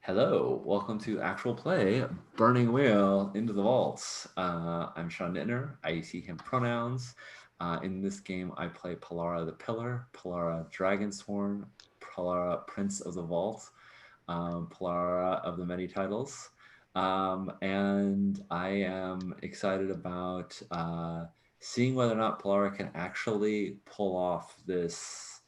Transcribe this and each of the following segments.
Hello, welcome to Actual Play Burning Wheel into the Vaults. I'm Sean Nittner. I use he, him pronouns. In this game, I play Polara the Pillar, Polara Dragonsworn, Polara Prince of the Vault, Polara of the many titles. And I am excited about seeing whether or not Polara can actually pull off this,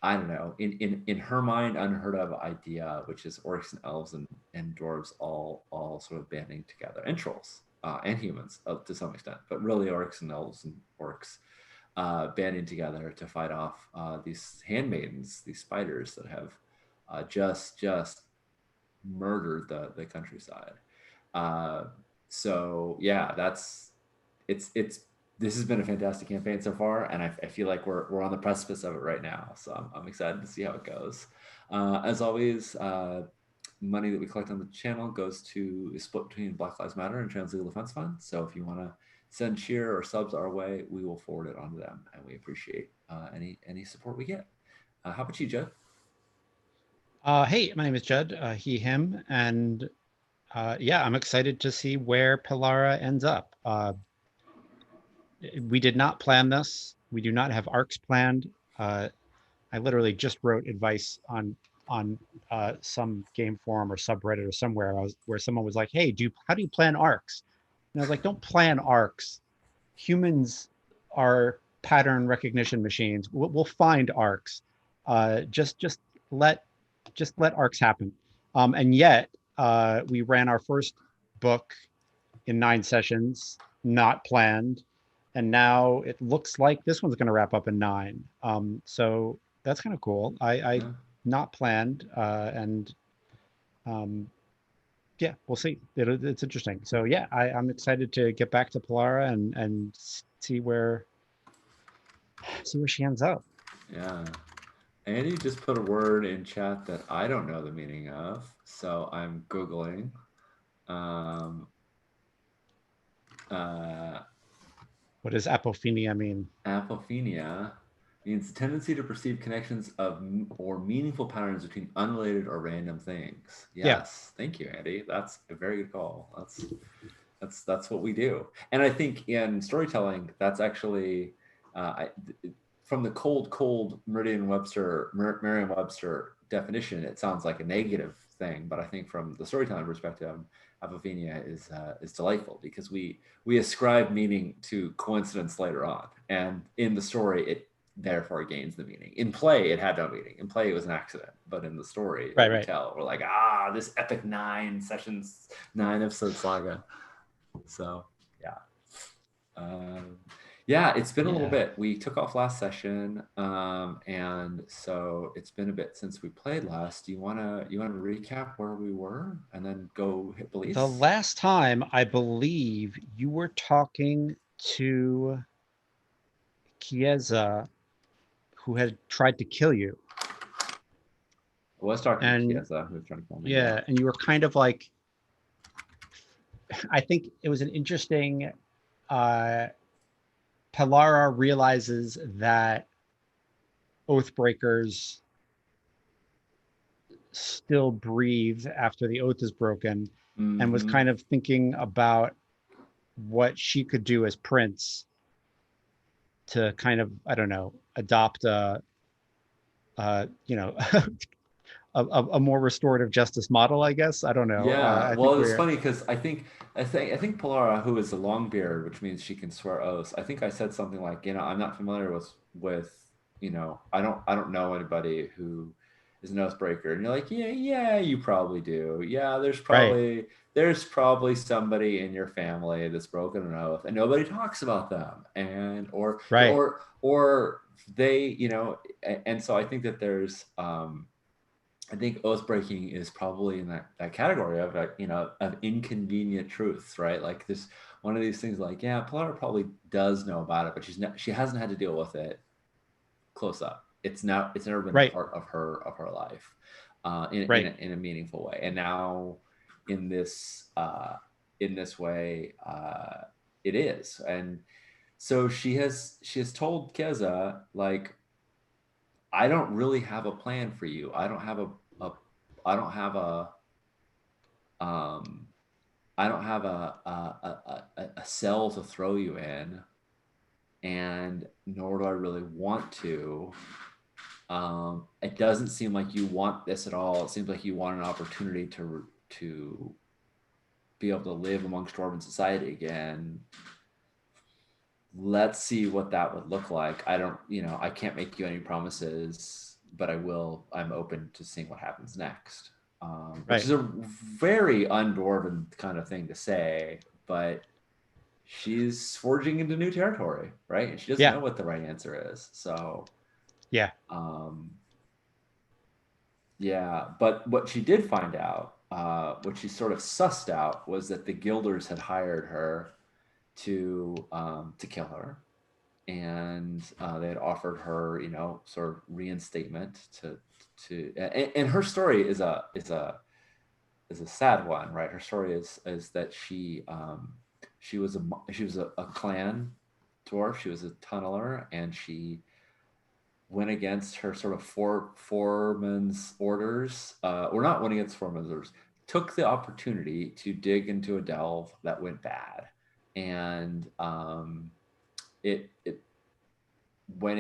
I don't know, in her mind, unheard of idea, which is orcs and elves and dwarves all sort of banding together, and trolls and humans to some extent, but really orcs and elves and orcs banding together to fight off these handmaidens, these spiders that have just murdered the countryside. Uh, so yeah, it's this has been a fantastic campaign so far, and I feel like we're on the precipice of it right now. So I'm excited to see how it goes. As always, money that we collect on the channel goes to is split between Black Lives Matter and Trans Legal Defense Fund. So if you want to send cheer or subs our way, we will forward it on to them, and we appreciate any support we get. How about you, Joe? Hey, my name is Judd, he, him, and yeah, I'm excited to see where Pilara ends up. We did not plan this. We do not have arcs planned. Uh, I literally just wrote advice on some game forum or subreddit or somewhere where someone was like, "Hey, how do you plan arcs?" And I was like, "Don't plan arcs. Humans are pattern recognition machines. We'll find arcs. Just let let arcs happen." And yet, we ran our first book in 9 sessions, not planned, and now it looks like this one's going to wrap up in 9. So that's kind of cool. I Yeah. not planned, and um, yeah, we'll see. It's interesting. So yeah, I'm excited to get back to Polara and see where she ends up. Yeah. Andy just put a word in chat that I don't know the meaning of, so I'm Googling. Um, uh, What does apophenia mean? Apophenia means the tendency to perceive connections of or meaningful patterns between unrelated or random things. Yeah, Yes, thank you, Andy. That's a very good call. That's what we do. And I think in storytelling, that's actually I, from the cold Merriam-Webster definition, it sounds like a negative thing. But I think from the storytelling perspective, apophenia is delightful because we ascribe meaning to coincidence later on, and in the story, it therefore gains the meaning. In play, it had no meaning. In play, it was an accident. But in the story that right, we right. tell, we're like, this epic 9 sessions, 9 episode saga. So yeah. Um, yeah, it's been a little Yeah. bit. We took off last session, and so it's been a bit since we played last. Do you wanna recap where we were and then go hit The Belize? last time I believe you were talking to Chiesa, who had tried to kill you. I was talking to And Kiesa, who was trying to call me. Yeah. yeah, and you were kind of like, I think it was an interesting, uh, Pelara realizes that Oathbreakers still breathe after the oath is broken, and was Mm-hmm. kind of thinking about what she could do as prince to kind of, I don't know, adopt you know, a more restorative justice model, I guess. I don't know. Yeah, I think well, it's we're funny because I think Polara, who is a Longbeard, which means she can swear oaths. I think I said something like, I'm not familiar with I don't know anybody who is an oathbreaker, and you're like, yeah, you probably do. Yeah, right, there's probably somebody in your family that's broken an oath, and nobody talks about them, and right. or they, and so I think that there's I think oath breaking is probably in that category of of inconvenient truths, right? Like this one of these things like, yeah, Pilar probably does know about it, but she hasn't had to deal with it close up. It's never been a Right, part of her life right. in a meaningful way. And now in this way, it is. And so she has told Keza, like, I don't really have a plan for you. I don't have a I don't have a cell to throw you in, and nor do I really want to. It doesn't seem like you want this at all. It seems like you want an opportunity to be able to live amongst dwarven society again. Let's see what that would look like. I don't, I can't make you any promises, but I will. I'm open to seeing what happens next, which Right. is a very undwarven kind of thing to say, but she's forging into new territory, right? And she doesn't Yeah. know what the right answer is. So, Yeah. um, yeah. But what she did find out, what she sort of sussed out, was that the Guilders had hired her to kill her, and they had offered her, sort of reinstatement and her story is a sad one, right? Her story is that she was a clan dwarf. She was a tunneler, and she went against her sort of foreman's orders, or not went against foreman's orders, took the opportunity to dig into a delve that went bad, and it when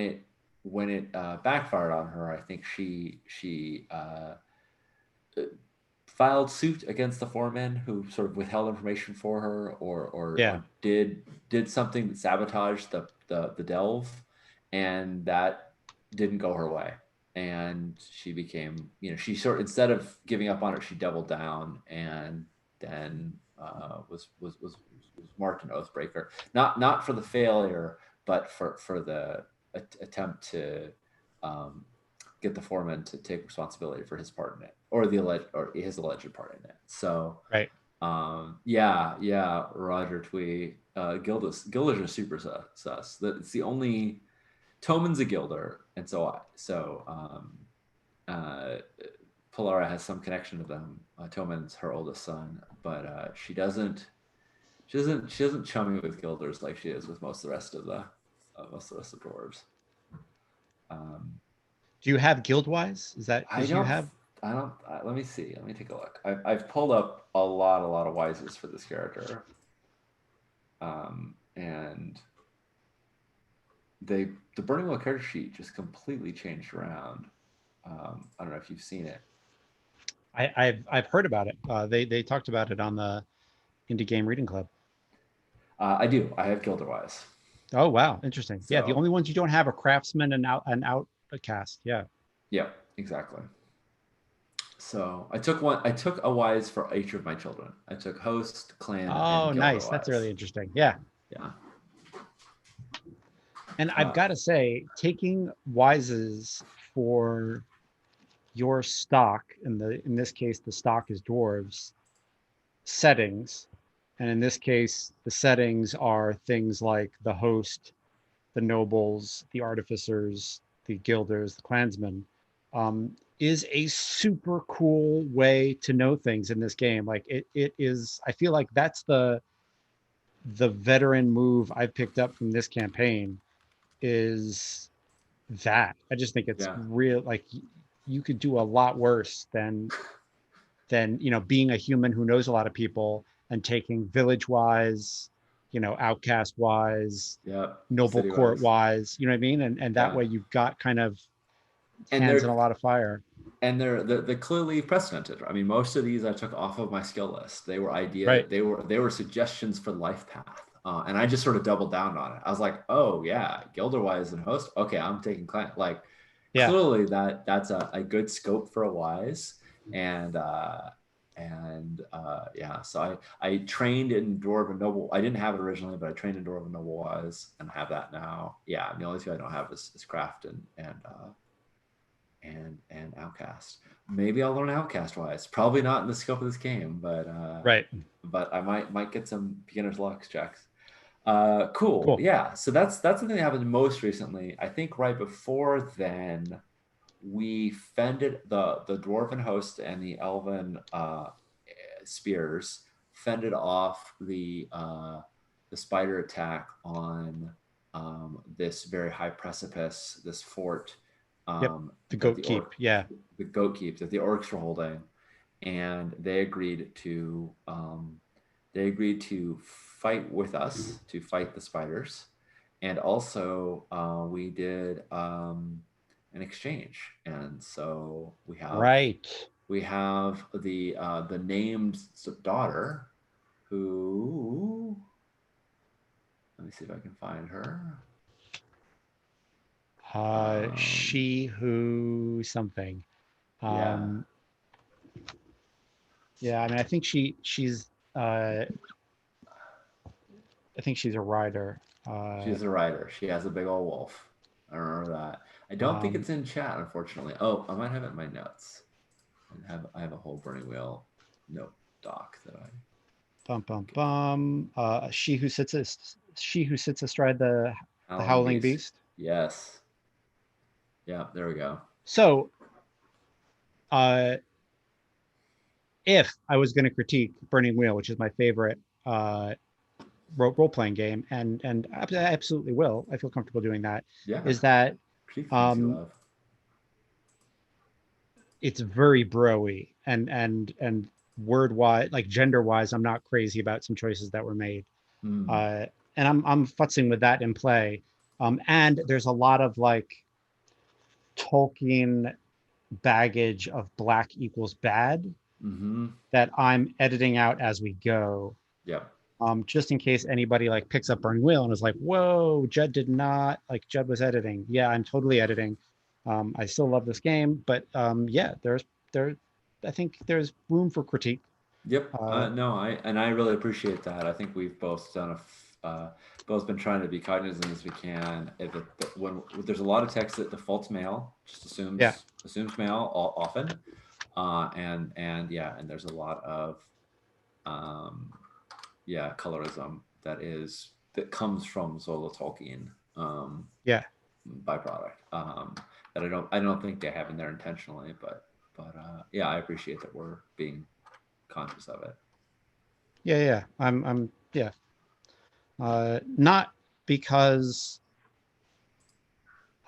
it backfired on her, I think she filed suit against the foreman who sort of withheld information for her, Yeah. or did something that sabotaged the delve, and that didn't go her way. And she became, she sort of, instead of giving up on it, she doubled down, and then was marked an oathbreaker. Not for the failure, but for the attempt to um, get the foreman to take responsibility for his part in it, or his alleged part in it. So, Right. yeah, Roger Twee, Gilders are super sus. It's the only Toman's a Gilder, and uh, Polara has some connection to them. Toman's her oldest son, but she doesn't chummy with Gilders like she is with most of the rest of the dwarves. Um, Do you have Guildwise? Is that I because you don't. have? I don't. Let me see. Let me take a look. I've pulled up a lot of wises for this character, and the Burning Wheel character sheet just completely changed around. I don't know if you've seen it. I've heard about it. They talked about it on the Indie Game Reading Club. I do. I have Gilderwise. Oh wow, interesting. Yeah, the So only ones you don't have are Craftsman and Outcast. Yeah. yeah, exactly. So I took one. I took a wise for each of my children. I took host, clan, Oh, and nice. That's Gilderwise. really interesting. Yeah. Yeah. And I've Uh, got to say, taking Wises for your stock, in this case, the stock is dwarves settings, and in this case, the settings are things like the host, the nobles, the artificers, the guilders, the clansmen, is a super cool way to know things in this game. Like it is. I feel like that's the veteran move I've picked up from this campaign is that. I just think it's yeah. real. Like you could do a lot worse than being a human who knows a lot of people and taking village wise, outcast wise, Yeah. noble City court wise. wise, you know what I mean? And that Yeah. way you've got kind of And hands in a they're lot of fire. they're clearly precedented. I mean, most of these I took off of my skill list. They were Right. they were suggestions for life path, and I just sort of doubled down on it. I was like, oh yeah, Gilderwise and host. Okay, I'm taking client. Like Yeah. clearly that's a good scope for a wise, and yeah. So I trained in Dwarven Noble. I didn't have it originally, but I trained in Dwarven Noble Wise and have that now. Yeah, the only two I don't have is Craft and Outcast. Maybe I'll learn Outcast wise. Probably not in the scope of this game, Right. but I might get some beginner's luck checks. Cool. Cool. Yeah. So that's something that happened most recently. I think right before then, we fended the dwarven host and the elven spears fended off the spider attack on this very high precipice, this fort Yep. The that goat keep. Yeah. the goat keep that the orcs were holding, and they agreed to fight with us, to fight the spiders, and also we did an exchange, and so Right. we have the named daughter, who, let me see if I can find her. Um, She who something. yeah, Um, yeah, I mean, I think uh, I think she's a rider. Uh, she's a writer. She has a big old wolf. I remember that. I don't think um, it's in chat, unfortunately. Oh, I might have it in my notes. I have a whole Burning Wheel note doc that I bum bum could. bum. She who sits astride the Howling howling Beast. beast. Yes. Yeah, there we go. So, uh, if I was going to critique Burning Wheel, which is my favorite uh, role playing game, and I absolutely will. I feel comfortable doing that. Yeah. Is that Critique things you um, love. it's very broy and word wise, like gender wise, I'm not crazy about some choices that were made. Hmm. Uh, and I'm futzing with that in play. And there's a lot of like Tolkien baggage of black equals bad Mm-hmm. that I'm editing out as we go. Yep. Just in case anybody like picks up Burning Wheel and is like, whoa, Judd did not, like Judd was editing. Yeah, I'm totally editing. I still love this game, but yeah, there I think there's room for critique. Yep. Uh, No, I really appreciate that. I think we've both both been trying to be cognizant as we can. When there's a lot of text that defaults male, just yeah, assumes male often, and yeah, and there's a lot of um, yeah, colorism that comes from Zola Tolkien yeah, byproduct, that I don't think they have in there intentionally, but yeah, I appreciate that we're being conscious of it. yeah. Yeah. Not because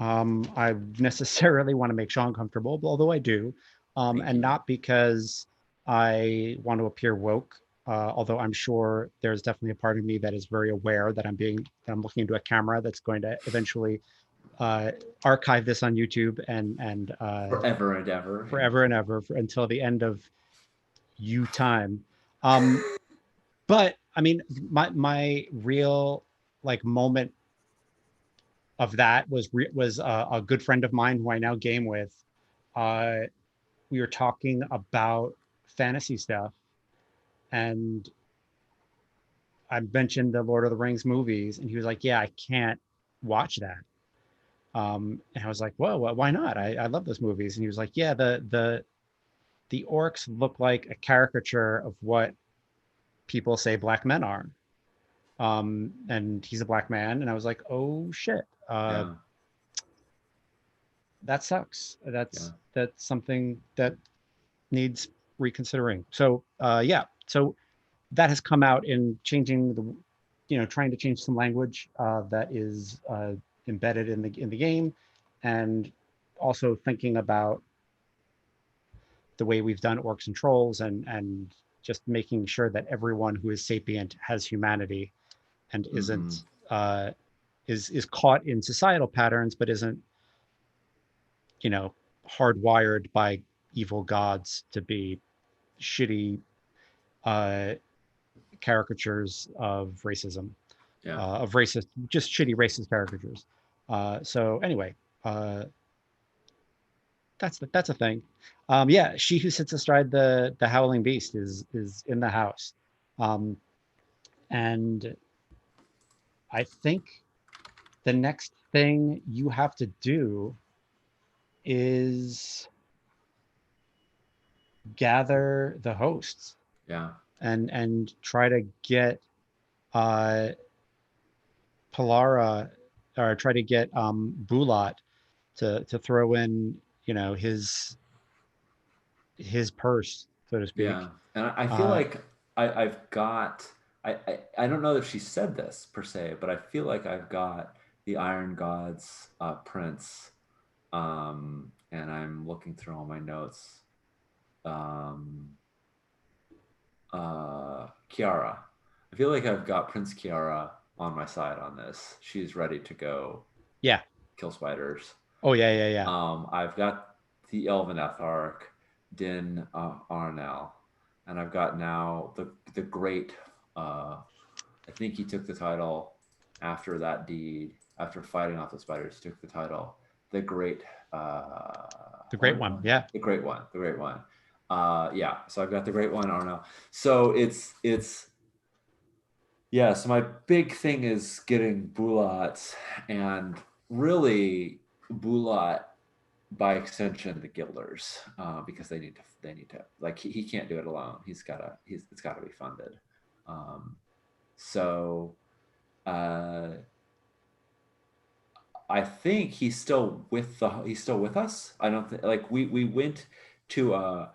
I necessarily want to make Sean comfortable, although I do, Thank and you. not because I want to appear woke. Although I'm sure there's definitely a part of me that is very aware that I'm looking into a camera that's going to eventually uh, archive this on YouTube and Forever and ever. forever and ever until the end of you time. Um, but I mean, my real like moment of that was a good friend of mine who I now game with. Uh, we were talking about fantasy stuff, and I mentioned the Lord of the Rings movies, and he was like, "Yeah, I can't watch that." And I was like, "Well, why not? I love those movies." And he was like, "Yeah, the orcs look like a caricature of what people say black men are." And he's a black man, and I was like, "Oh shit, Yeah, that sucks. yeah. That's something that needs reconsidering." So yeah, so that has come out in changing the, trying to change some language that is embedded in the game, and also thinking about the way we've done orcs and trolls, and just making sure that everyone who is sapient has humanity and Mm-hmm. isn't is caught in societal patterns, but isn't you know hardwired by evil gods to be shitty uh, caricatures of racism, Yeah. of racist, just shitty racist caricatures. So anyway, uh, that's a thing. Yeah, she who sits astride the howling beast is in the house, um, and I think the next thing you have to do is gather the hosts Yeah. and try to get uh, Palara, or try to get Bulat to throw in, his purse, so to Yeah. speak. And I feel Uh, like I've got I don't know if she said this per se, but I feel like I've got the Iron Gods prince. And I'm looking through all my notes. Um Kiara. I feel like I've got Prince Kiara on my side on this. She's ready to go Yeah. kill spiders. Oh yeah, yeah, yeah. I've got the Elven Ethark, Din Arnell, and I've got now the great. I think he took the title after that deed, after fighting off the spiders. He took the title, the great. The great one. Yeah. The great one. The great one. Yeah. So I've got the great one, Arnell. So it's yeah. So my big thing is getting Bulat, and really Bulat by extension the Guilders, because they need to like he can't do it alone. It's got to be funded. Um, so I think he's still with us. I don't think like we went to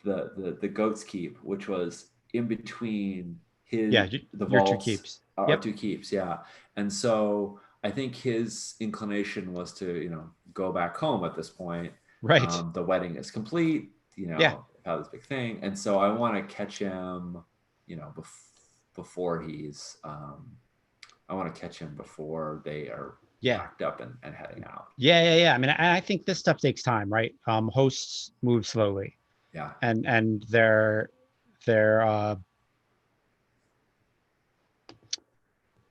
the Goat's Keep, which was in between Yeah. the Your two vaults, keeps. our Yep. two keeps, yeah. And so I think his inclination was to go back home at this point. Right. The wedding is complete. Yeah. About this big thing, and so I want to catch him. Before he's I want to catch him before they are Yeah. packed up and heading out. Yeah. Yeah. Yeah. I mean, I think this stuff takes time, right? Hosts move slowly, Yeah. and they're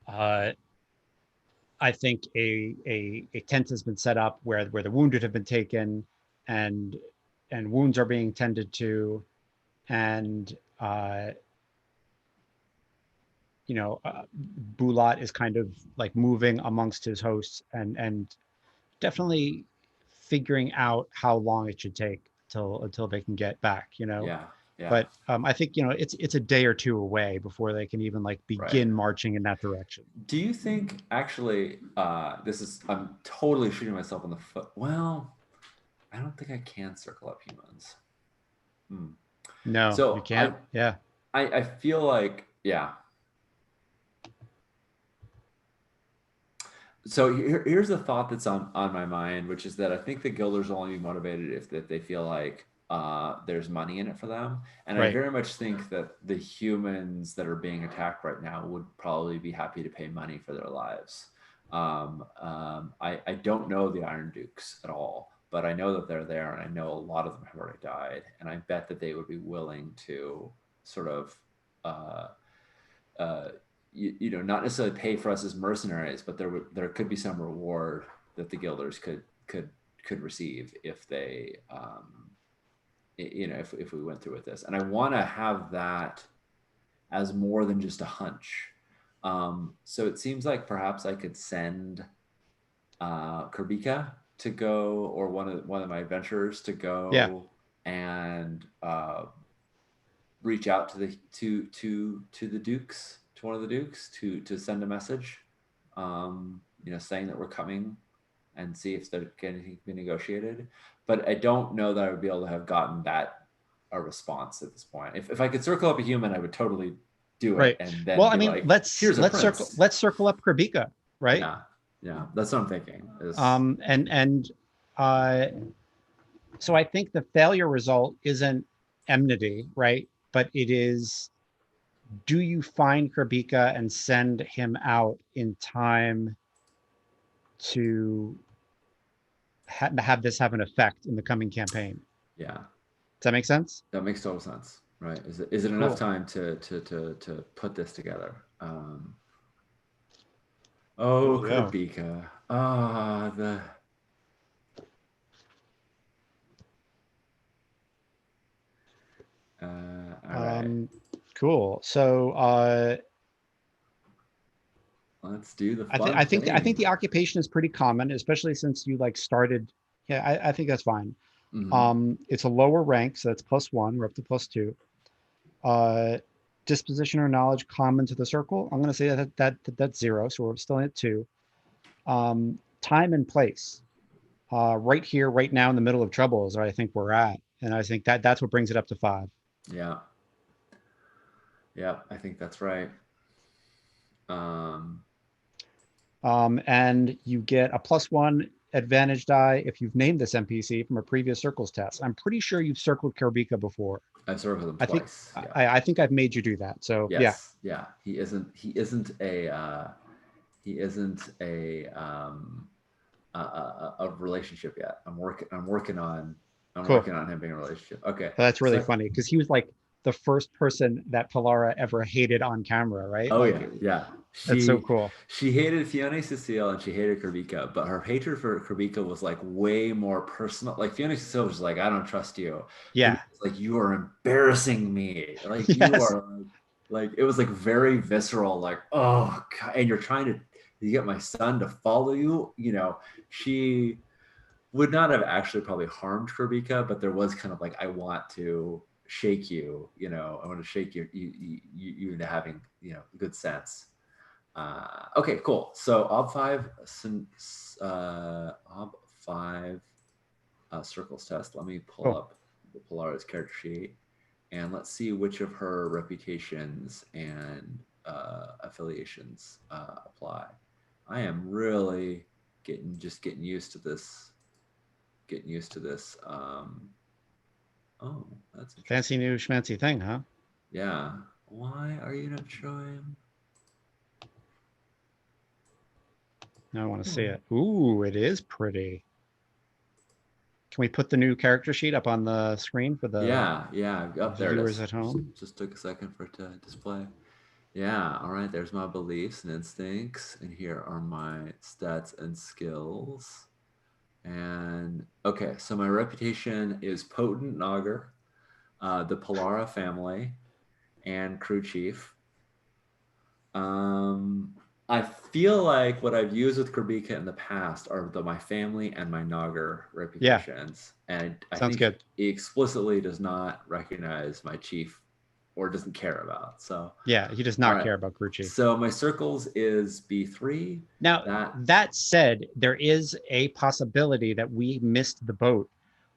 I think a tent has been set up where the wounded have been taken, and wounds are being tended to, and Bulat is kind of like moving amongst his hosts, and definitely figuring out how long it should take until they can get back. Yeah. Yeah. But I think it's a day or two away before they can even like Right. begin marching in that direction. Do you think actually I'm totally shooting myself in the foot. Well, I don't think I can circle up humans. Hmm. No, you So can't. Yeah. I feel like, yeah. So here's a thought that's on my mind, which is that I think the Guilders will only be motivated if that they feel like there's money in it for them. And I Right. very much think that the humans that are being attacked right now would probably be happy to pay money for their lives. I don't know the Iron Dukes at all, but I know that they're there, and I know a lot of them have already died, and I bet that they would be willing to sort of uh, uh, not necessarily pay for us as mercenaries, but there could be some reward that the Guilders could receive if they if we went through with this. And I want to have that as more than just a hunch. So it seems like perhaps I could send Kerbika to go, or one of my adventurers to Yeah. go and reach out to the dukes, to one of the dukes, to send a message, saying that we're coming, and see if there can anything be negotiated. But I don't know that I would be able to have gotten a response at this point. If I could circle up a human, I would totally do it, Right. and then Well, I be mean, like, let's here's a let's circle prince. let's circle up Kerbika, right? Yeah, that's what I'm thinking. And uh, so I think the failure result isn't enmity, right? But it is, do you find Kerbika and send him out in time to have this have an effect in the coming campaign? Yeah, Does that make sense? that makes total sense. Right? Is it enough Cool. time to put this together? Oh, Cool, yeah. Kerbika. The all right. Cool. So Let's do the I think fun thing. the occupation is pretty common, especially since you like started. Yeah, I think that's fine. Mhm. It's a lower rank, so that's +1. We're up to +2. Uh, disposition or knowledge common to the circle. I'm going to say that's 0, so we're still at 2. Time and place. Right here, right now, in the middle of trouble is where I think we're at, and I think that's what brings it up to 5. Yeah. Yeah, I think that's right. Um, And you get a +1 advantage die if you've named this NPC from a previous circles test. I'm pretty sure you've circled Kerbika before. I've served with him I think twice. Yeah. I think I've made you do that. So yeah, Yes. Yeah. He isn't a relationship yet. I'm cool. working on him being a relationship. Okay. That's really So funny because he was like the first person that Pilara ever hated on camera, right? oh Like yeah, yeah. that's so cool. She hated Fiona Cecile and she hated Kurbika, but her hatred for Kurbika was like way more personal. Like Fiona Cecile was like, "I don't trust you." Kurbika Yeah. was like, "You are embarrassing me." Like you Yes. are like it was like very visceral. Like oh, God. And you're trying to you get my son to follow you. You know, she would not have actually probably harmed Kurbika, but there was kind of like I want to shake you. You know, I want to shake you into having good sense. Okay, cool. So Ob5, Ob5 circles test. Let me pull Cool. up the Polaris character sheet and let's see which of her reputations and affiliations apply. I am really getting used to this. Getting used to this. Oh, that's Fancy interesting. new schmancy thing, huh? Yeah. Why are you not showing? Now I want to see Hmm. it. Ooh, it is pretty. Can we put the new character sheet up on the screen for the Yeah, yeah. Up there it viewers is. at home? Just took a second for it to display. Yeah, all right. There's my beliefs and instincts, and here are my stats and skills. And okay, so my reputation is potent Nagar, the Polara family, and crew chief. Um, I feel like what I've used with Kurbika in the past are my family and my Nagar Yeah, reputations. And I sounds think good. he explicitly does not recognize my chief or doesn't care about. So, Yeah, he does all not right. care about crew chief. So my circles is B3. Now, That, that said, there is a possibility that we missed the boat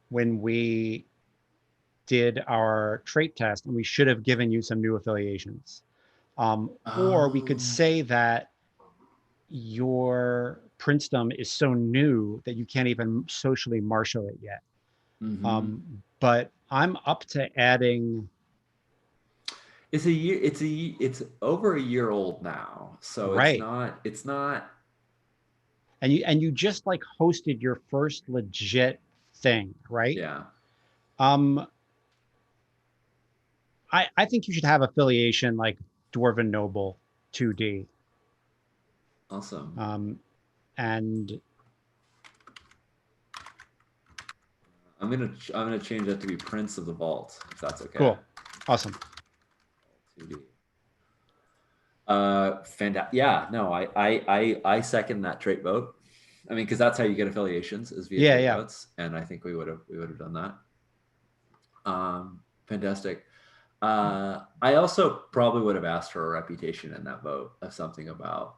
when we did our trait test and we should have given you some new affiliations. Or we could oh, say that your princedom is so new that you can't even socially marshal it yet. mm-hmm. But I'm up to adding, It's a year, it's over a year old now. So right. it's not, And you just like hosted your first legit thing, right? yeah, Um, I think you should have affiliation like Dwarven Noble 2D. awesome. Um, and I'm gonna change that to be Prince of the Vault, if that's okay. cool. Awesome. 2D. Fantastic. Yeah, no, I second that trait vote. I mean, because that's how you get affiliations is via Yeah, trait yeah. votes, and I think we would have done that. Fantastic. I also probably would have asked for a reputation in that vote of something about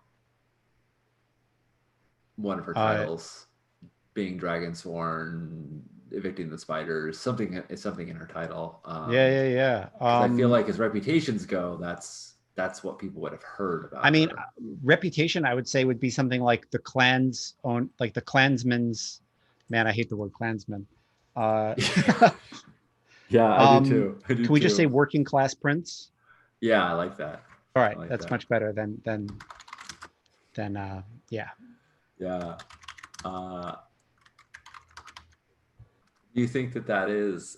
one of her Uh, titles being Dragonsworn, evicting the spiders, something in her title. yeah, yeah, yeah. Because I feel like as reputations go, that's what people would have heard I about mean, her. reputation, I would say, would be something like the clan's own, like the clansman's. Man, I hate the word clansman. Uh, Yeah, I do too. I do can we just say too. working class prince? Yeah, I like that. All I right, like that's that. much better than yeah. Yeah. Do you think that that is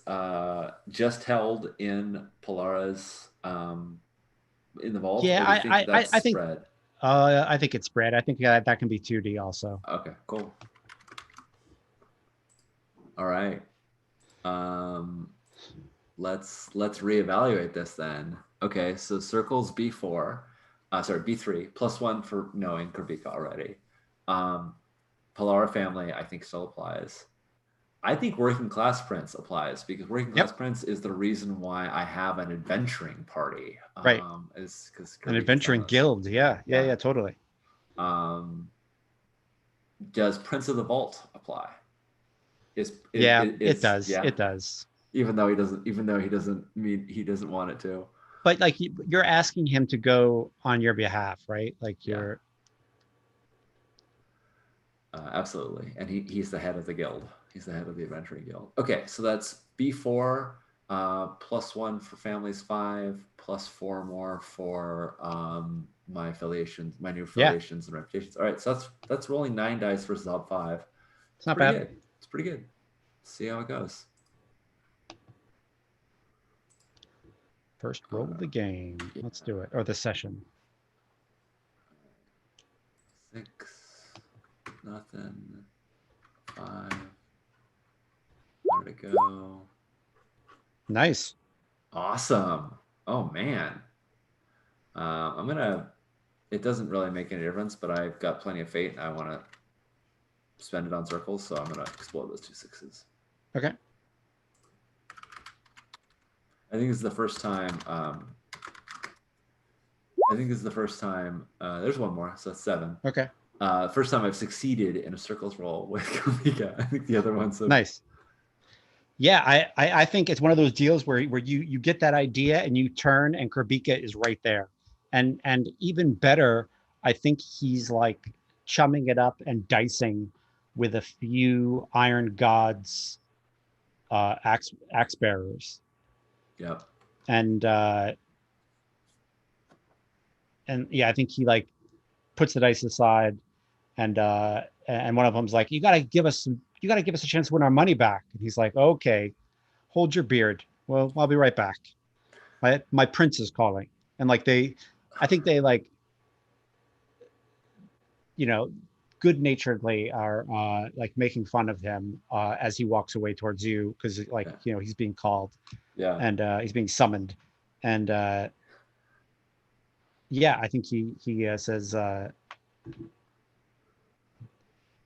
just held in Polara's in the vault, Yeah, or do you think that that's spread? I think it's spread. I think that can be 2D also. Okay, cool. All right. Um, let's reevaluate this then. Okay, so circles B4, sorry B3 +1 for knowing Kurbika already. Um, Polara family I think still applies. I think working class prince applies because working class Yep, prince is the reason why I have an adventuring party. right. Is because An Kirby has done adventuring this. guild. Yeah, yeah, Yeah. yeah, totally. Um, does Prince of the Vault apply? Yeah, it Is does. yeah. It does. Even though he doesn't mean he doesn't want it to. But like you're asking him to go on your behalf, right? Like Yeah. you're Absolutely. And he's the head of the guild. He's the head of the adventuring guild. Okay, so that's B4 +1 for families 5, +4 more for my affiliations, my new Yeah, affiliations and reputations. All right, so that's rolling 9 dice versus up 5. it's It's not pretty bad. good. It's pretty good. See how it goes. First roll of Uh, the game. yeah, Let's do it. Or the session. 6, nothing, 5. Where'd it go? Nice. Awesome. Oh man. I'm gonna. It doesn't really make any difference, but I've got plenty of fate. And I want to spend it on circles, so I'm gonna explode those 2 6s. Okay. I think this is the first time. I think this is the first time. There's one more, so that's 7. Okay. First time I've succeeded in a circles roll with Kamika. I think the other ones have. Nice. Yeah, I think it's one of those deals where you get that idea and you turn and Kurbika is right there. And even better, I think he's like chumming it up and dicing with a few Iron Gods axe bearers. Yep. And yeah, I think he like puts the dice aside and one of them's like, you gotta give us a chance to win our money back. And he's like, okay, hold your beard. Well, I'll be right back. My prince is calling. And like I think they like, you know, good naturedly are like making fun of him as he walks away towards you because like, Yeah. you know, he's being called Yeah. and he's being summoned. And yeah, I think he says,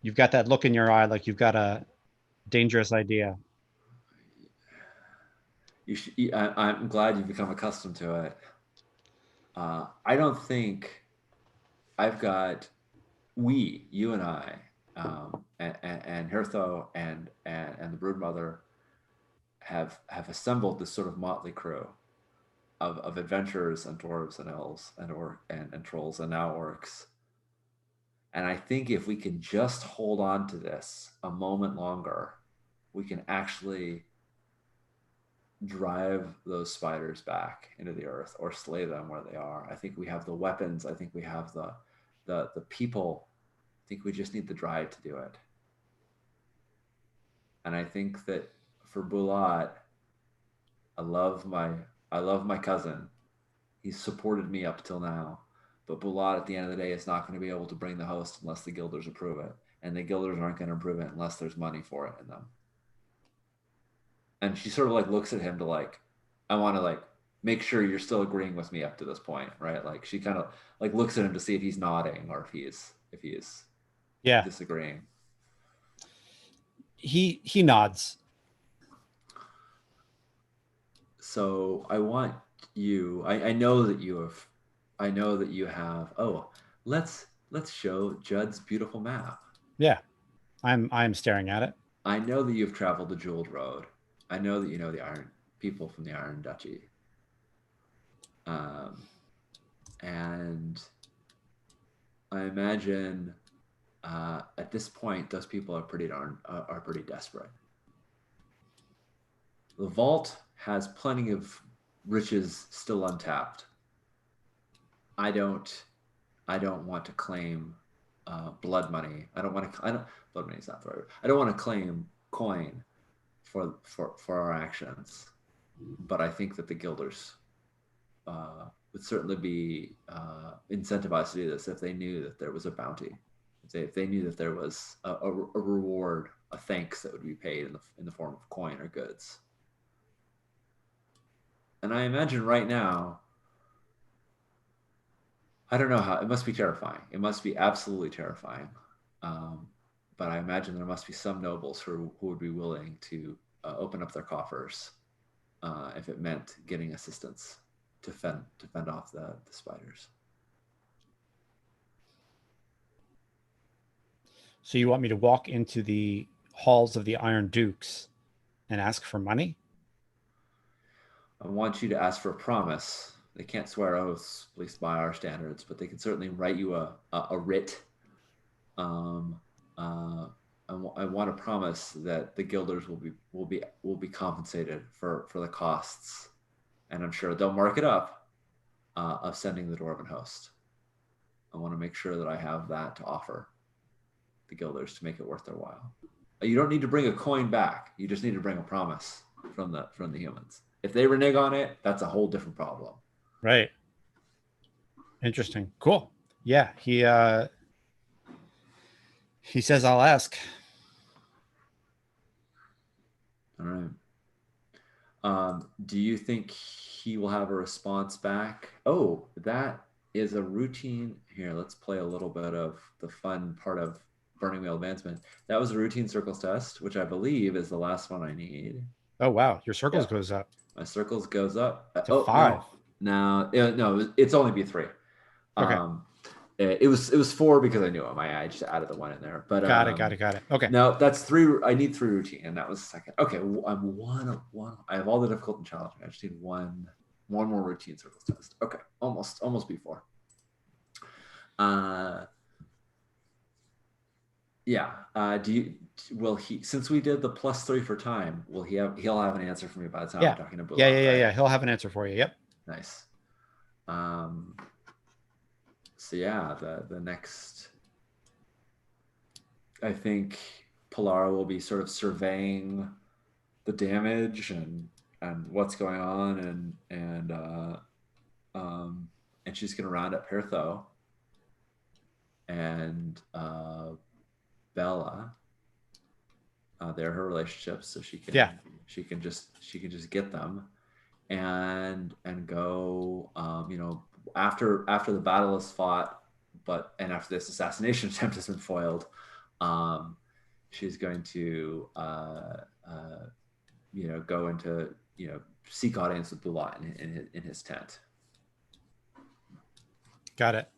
you've got that look in your eye like you've got a dangerous idea. I'm glad you've become accustomed to it. I don't think I've got you and I, and Hertho and the Broodmother have assembled this sort of motley crew of adventurers and dwarves and elves and trolls and now orcs. And I think if we can just hold on to this a moment longer, we can actually drive those spiders back into the earth or slay them where they are. I think we have the weapons. I think we have the people. I think we just need the drive to do it. And I think that for Bulat, I love my I love my cousin. He's supported me up till now. But Bulat at the end of the day is not going to be able to bring the host unless the guilders approve it. And the guilders aren't going to approve it unless there's money for it in them. And she sort of like looks at him to like, I want to like make sure you're still agreeing with me up to this point, right? Like she kind of like looks at him to see if he's nodding or if he is Yeah, disagreeing. he nods. So I want you. I know that you have. I know that you have. Oh, let's show Judd's beautiful map. Yeah, I'm staring at it. I know that you've traveled the Jeweled Road. I know that you know the Iron people from the Iron Duchy. Um, and I imagine at this point those people are pretty desperate. The vault has plenty of riches still untapped. I don't I don't want to claim blood money. I don't want to. I don't. Blood money is not the right word. I don't want to claim coin for our actions. But I think that the guilders would certainly be incentivized to do this if they knew that there was a bounty. If they knew that there was a reward, a thanks that would be paid in the form of coin or goods. And I imagine right now, I don't know how, it must be terrifying. It must be absolutely terrifying. Um, but I imagine there must be some nobles who would be willing to open up their coffers if it meant getting assistance to fend off the spiders. So you want me to walk into the halls of the Iron Dukes and ask for money? I want you to ask for a promise. They can't swear oaths, at least by our standards, but they can certainly write you a writ, um, uh, I want to promise that the guilders will be compensated for the costs, and I'm sure they'll mark it up of sending the dwarven host. I want to make sure that I have that to offer the guilders to make it worth their while. You don't need to bring a coin back. You just need to bring a promise from the humans. If they renege on it, that's a whole different problem. Right. Interesting. Cool. Yeah. He says, I'll ask. All right. Do you think he will have a response back? Oh, that is a routine. Here, let's play a little bit of the fun part of Burning Wheel Advancement. That was a routine circles test, which I believe is the last one I need. Oh, wow. Your circles goes up. My circles goes up. To 5. No, it's only B3. Okay. It was 4 because I knew him. I just added the 1 in there. But Got it. Okay. No, that's 3. I need 3 routine, and that was second. Okay, I'm 1 of 1. I have all the difficult and challenging. I just need one more routine circles test. Okay, almost B4. Yeah. Will he, since we did the +3 for time, he'll have an answer for me by the time I'm talking to Bulat, Yeah. right? He'll have an answer for you. Yep. Nice. So yeah, the next, I think Polara will be sort of surveying the damage and what's going on, and she's gonna round up Pertho and Bella. They're her relationships, so she can just get them and go, after the battle is fought, and after this assassination attempt has been foiled, she's going to go into seek audience with Bulat in his tent. Got it.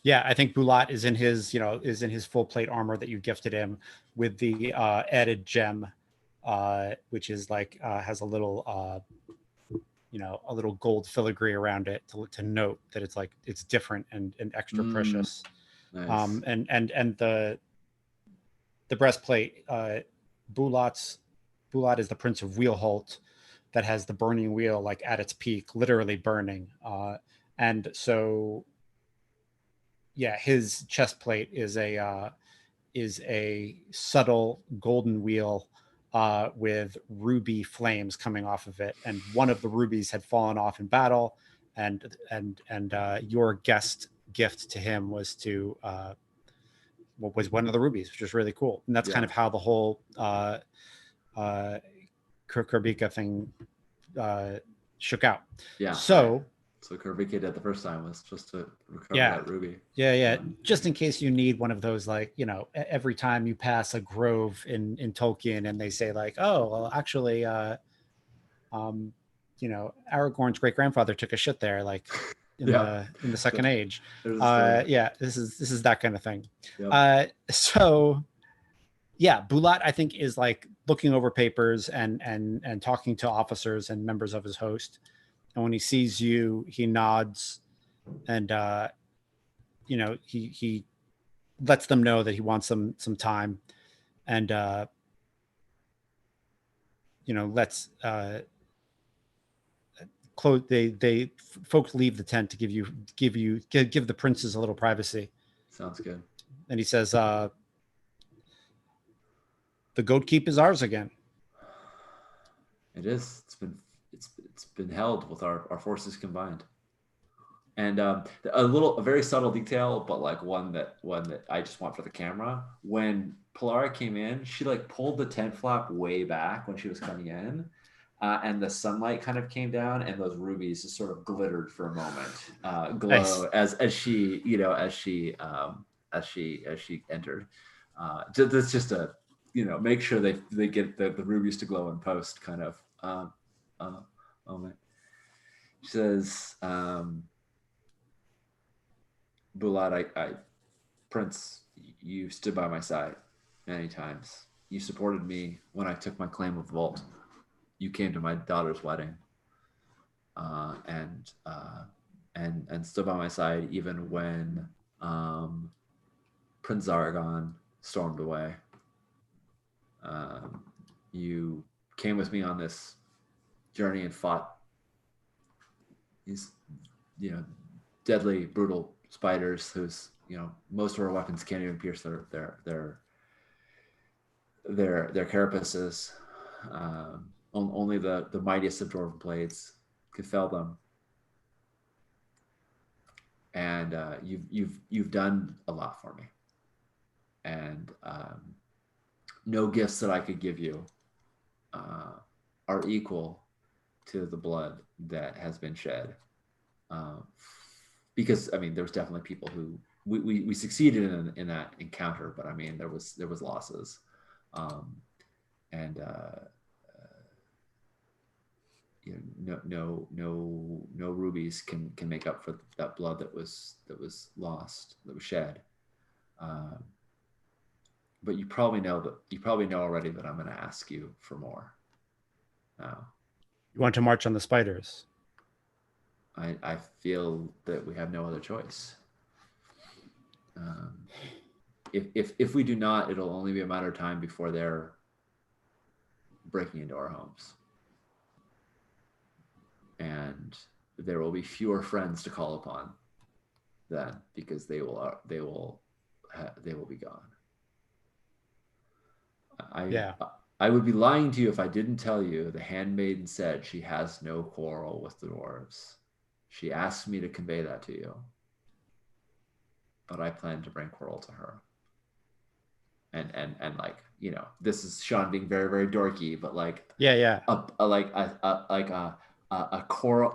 Yeah, I think Bulat is in his full plate armor that you gifted him with the added gem, which is like has a little a little gold filigree around it to note that it's different and extra precious. Nice. And the breastplate, Bulat is the Prince of Wheelholt that has the burning wheel like at its peak, literally burning. And so yeah, his chest plate is a subtle golden wheel with ruby flames coming off of it, and one of the rubies had fallen off in battle, and your guest gift to him was was one of the rubies, which was really cool. And that's kind of how the whole Kurbika thing shook out. Yeah. So Kurbika did the first time was just to recover that ruby. Yeah. Just in case you need one of those, every time you pass a grove in Tolkien and they say like, oh, well, actually, Aragorn's great grandfather took a shit there, like in the Second Age. This is that kind of thing. Yep. So yeah, Bulat, I think, is like looking over papers and talking to officers and members of his host. And when he sees you, he nods, and he lets them know that he wants some time, and let's close. They folks leave the tent to give the princes a little privacy. Sounds good. And he says, "The goat keep is ours again." It is. It's been held with our forces combined. And a very subtle detail, but like one that I just want for the camera. When Polara came in, she like pulled the tent flap way back when she was coming in, and the sunlight kind of came down, and those rubies just sort of glittered for a moment, glow nice. as she entered. That's just a make sure they get the rubies to glow in post kind of moment. She says, Bulat, Prince, you stood by my side many times. You supported me when I took my claim of Vault. You came to my daughter's wedding, and stood by my side even when Prince Zaragon stormed away. You came with me on this journey and fought these, deadly, brutal spiders whose, most of our weapons can't even pierce their carapaces. Only the mightiest of dwarven blades could fell them. And you've done a lot for me, and no gifts that I could give you are equal to the blood that has been shed. Because I mean, there was definitely people who we succeeded in that encounter, but I mean, there was losses, and no rubies can make up for that blood that was lost, that was shed. But you probably know already that I'm going to ask you for more. Now, You want to march on the spiders? I feel that we have no other choice. If we do not, it'll only be a matter of time before they're breaking into our homes, and there will be fewer friends to call upon then, because they will be gone. I would be lying to you if I didn't tell you the handmaiden said she has no quarrel with the dwarves. She asked me to convey that to you, but I plan to bring quarrel to her. And like, this is Sean being very, very dorky, but like, a coral,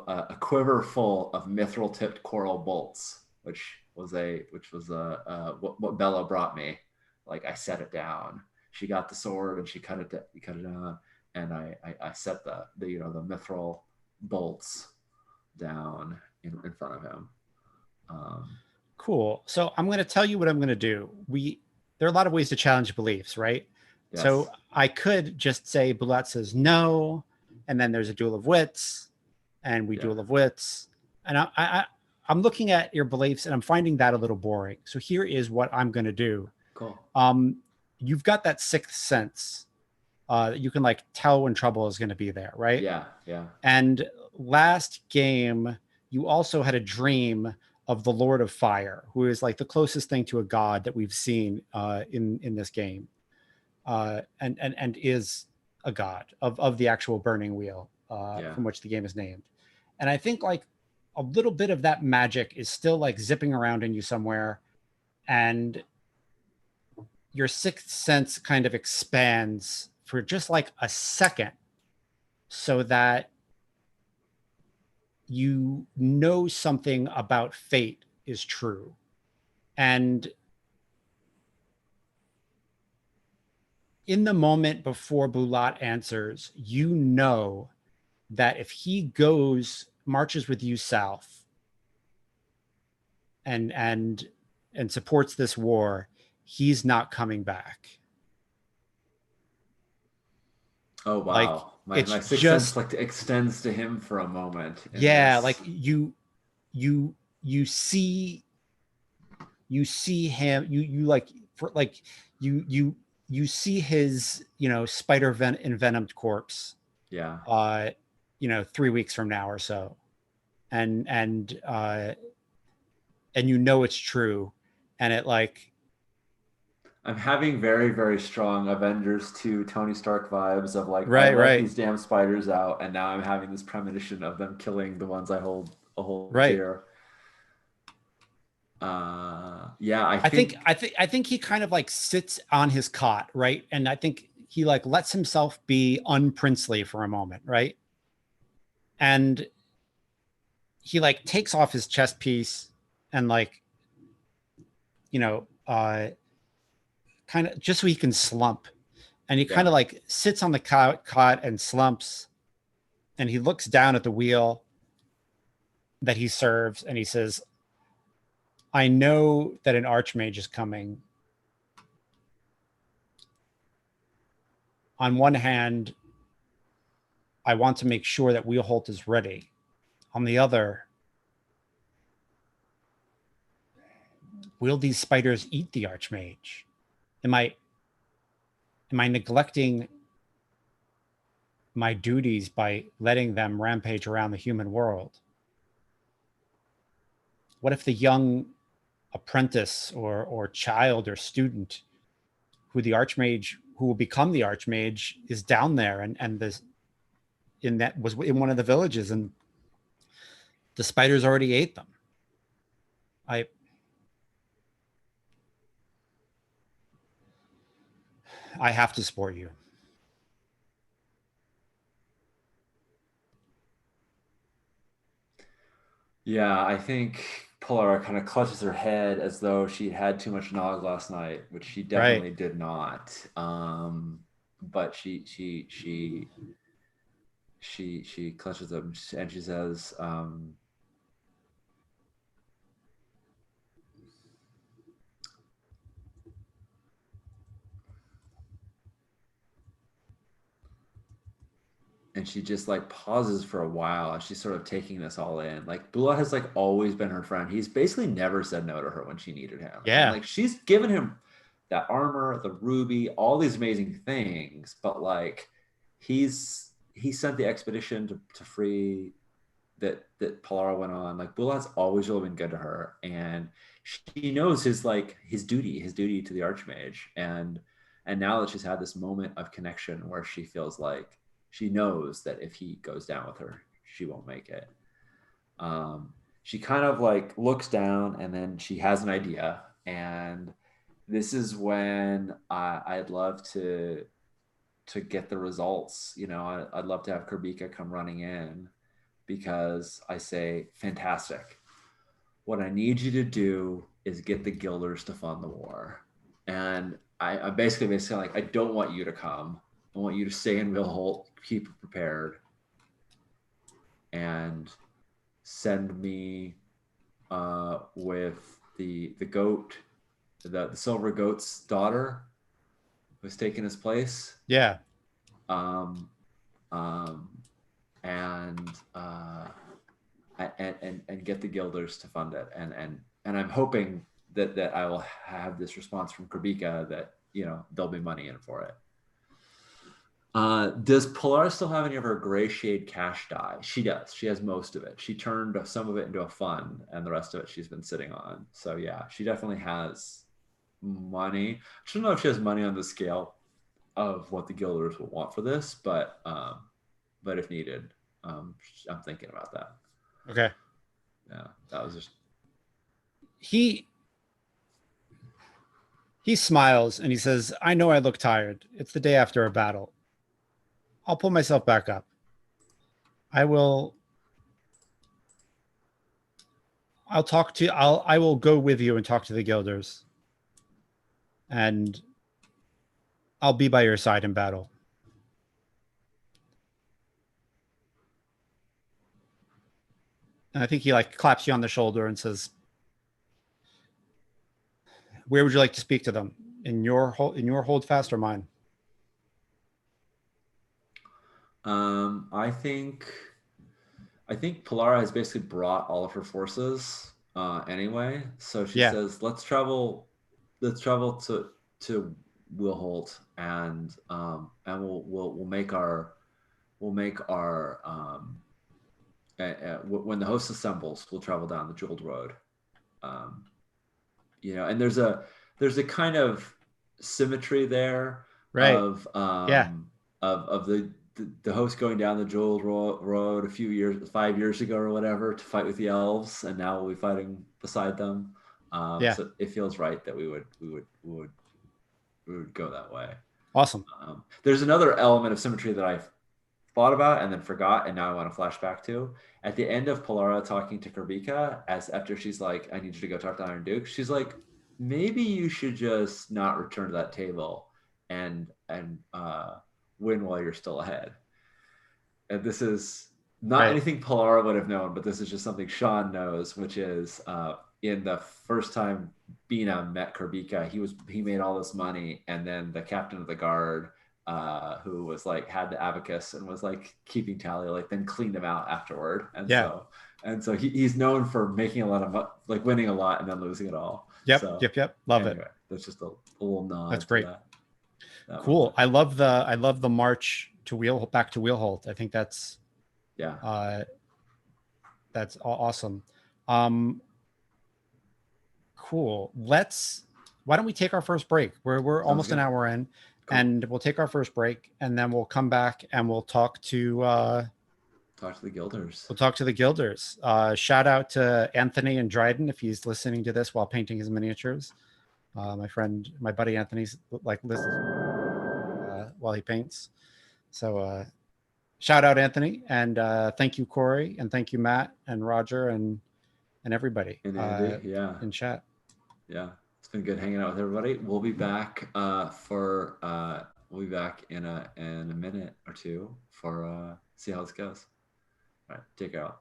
a quiver full of mithril tipped coral bolts, which was what Bella brought me. Like, I set it down. She got the sword and she cut it down, and I set the mithril bolts down in front of him. Cool. So I'm going to tell you what I'm going to do. There are a lot of ways to challenge beliefs, right? Yes. So I could just say Bulat says no, and then there's a duel of wits, and we duel of wits. And I'm looking at your beliefs, and I'm finding that a little boring. So here is what I'm going to do. Cool. You've got that sixth sense. You can like tell when trouble is going to be there, right? Yeah. And last game, you also had a dream of the Lord of Fire, who is like the closest thing to a god that we've seen in this game, and is a god of the actual burning wheel from which the game is named. And I think like a little bit of that magic is still like zipping around in you somewhere, and your sixth sense kind of expands for just like a second, so that you know something about fate is true. And in the moment before Bulat answers, you know that if he marches with you south and supports this war, he's not coming back. Oh wow! Like, my sixth sense like extends to him for a moment. Yeah, like you see him. You see his spider envenomed corpse. Yeah. 3 weeks from now or so, and it's true, and it like. I'm having very, very strong Avengers 2 Tony Stark vibes of like, I let these damn spiders out, and now I'm having this premonition of them killing the ones I hold dear. I think he kind of like sits on his cot, right? And I think he like lets himself be unprincely for a moment, right? And he like takes off his chest piece and like, kind of just so he can slump, and he kind of like sits on the cot and slumps, and he looks down at the wheel that he serves, and he says, I know that an archmage is coming. On one hand, I want to make sure that Wheelholt is ready. On the other, will these spiders eat the archmage? Am am I neglecting my duties by letting them rampage around the human world? What if the young apprentice or child or student who will become the archmage is down there and this in that was in one of the villages and the spiders already ate them? I I have to support you. Yeah, I think Polara kind of clutches her head as though she had too much nog last night, which she Right. definitely did not. But she clutches them and she says, and she just like pauses for a while as she's sort of taking this all in. Like Bula has like always been her friend. He's basically never said no to her when she needed him. And Yeah. like she's given him that armor, the ruby, all these amazing things, but like he sent the expedition to free that Polara went on. Like Bula has always really been good to her. And she knows his duty to the Archmage. And now that she's had this moment of connection where she feels like she knows that if he goes down with her, she won't make it. She kind of like looks down and then she has an idea. And this is when I'd love to get the results. You know, I'd love to have Kurbika come running in because I say, fantastic. What I need you to do is get the Guilders to fund the war. And I'm basically saying, like, I don't want you to come. I want you to stay in Wilholt, keep it prepared, and send me with the goat, the silver goat's daughter, who's taking his place. Yeah. Um, um, and and get the Guilders to fund it. And I'm hoping that I will have this response from Kurbika that there'll be money in for it. Does Polara still have any of her gray shade cash die? She does. She has most of it. She turned some of it into a fund, and the rest of it she's been sitting on. So yeah, she definitely has money. I don't know if she has money on the scale of what the Guilders will want for this, but if needed, I'm thinking about that. Okay. Yeah, that was just. He smiles and he says, I know I look tired. It's the day after a battle. I'll pull myself back up. I will I will go with you and talk to the Guilders. And I'll be by your side in battle. And I think he like claps you on the shoulder and says, where would you like to speak to them? In your hold fast or mine? I think Polara has basically brought all of her forces anyway. So she says, let's travel to Wilholt and we'll make our when the host assembles, we'll travel down the Jeweled Road. And there's a kind of symmetry there, right? Of the host going down the Jeweled Road 5 years ago or whatever to fight with the elves, and now we'll be fighting beside them. So it feels right that we would go that way. Awesome. There's another element of symmetry that I've thought about and then forgot, and now I want to flash back to. At the end of Polara talking to Kurbika, after she's like, I need you to go talk to Iron Duke, she's like, maybe you should just not return to that table and win while you're still ahead. And this is not anything Polara would have known, but this is just something Sean knows, which is in the first time Bina met Kurbika, he made all this money, and then the captain of the guard, who was like had the abacus and was like keeping tally, like then cleaned him out afterward. And so he's known for making a lot of like winning a lot and then losing it all. Yep. Love it. That's just a little nod. That's great. Cool. I love the march to back to Wheelholt. I think that's Yeah. that's awesome. Cool. Why don't we take our first break? We're Sounds almost an good. hour in, Cool. and we'll take our first break, and then we'll come back and we'll talk to the Guilders. We'll talk to the Guilders. Shout out to Anthony and Dryden if he's listening to this while painting his miniatures. My buddy Anthony's like listens while he paints. So shout out Anthony, and thank you Corey, and thank you Matt and Roger and everybody And Andy, yeah. in chat. Yeah, it's been good hanging out with everybody. We'll be back we'll be back in a minute or two for see how this goes. All right, take care.